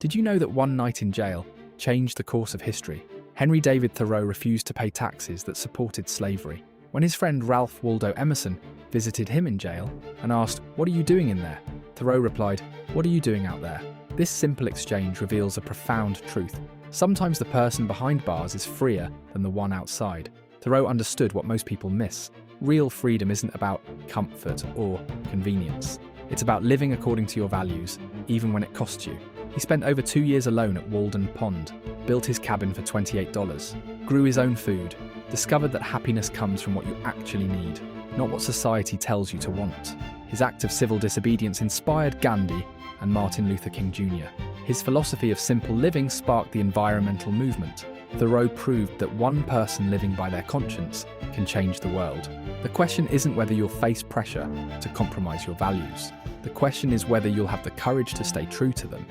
Did you know that one night in jail changed the course of history? Henry David Thoreau refused to pay taxes that supported slavery. When his friend Ralph Waldo Emerson visited him in jail and asked, "What are you doing in there?" Thoreau replied, "What are you doing out there?" This simple exchange reveals a profound truth. Sometimes the person behind bars is freer than the one outside. Thoreau understood what most people miss. Real freedom isn't about comfort or convenience. It's about living according to your values, even when it costs you. He spent over 2 years alone at Walden Pond, built his cabin for $28, grew his own food, discovered that happiness comes from what you actually need, not what society tells you to want. His act of civil disobedience inspired Gandhi and Martin Luther King Jr. His philosophy of simple living sparked the environmental movement. Thoreau proved that one person living by their conscience can change the world. The question isn't whether you'll face pressure to compromise your values. The question is whether you'll have the courage to stay true to them.